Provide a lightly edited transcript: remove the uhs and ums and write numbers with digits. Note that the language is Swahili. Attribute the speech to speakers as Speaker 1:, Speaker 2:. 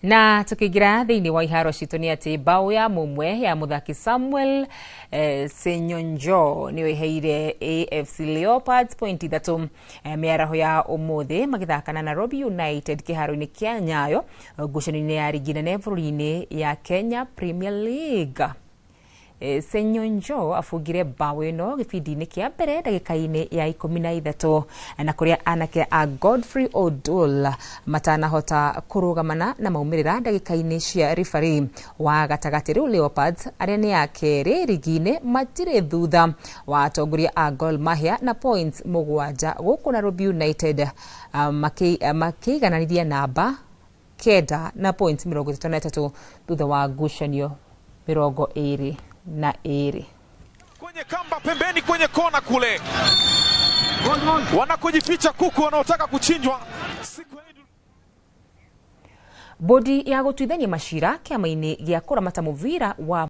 Speaker 1: Na tukigira thiini wa iharo citu ni ati bao ya mumwe ya muthaki Samuel Senyonjo ni weheire AFC Leopards point 3 miaraho ya umuthi magithakana na Naibois United kiharo-ini kia Nyayo ngucanio-ini ya rigi nene bururi-ini ya Kenya Premier League. Senyonjo afungire bao ino gibindi-ini kia mbere ndagika-ini ya 13 na kuria anake a Godfrey Odul matanahota kurugamana na maumirira ndagika-ini cia referee wa gatagati. Riu Leopards aria ni ya keri rigi-ini matire thutha wa atongoria a Gor Mahia na points 7 guku na Naibois United makiigananithia namba 9 na points 33 thutha wa ngucanio 20 na 2
Speaker 2: kwenye kamba pembeni kwenye kona kule wanakojificha kuku wanaotaka kuchinjwa.
Speaker 1: Bodi ya gutwithania mashira kiama-ini gia kuramata muvira wa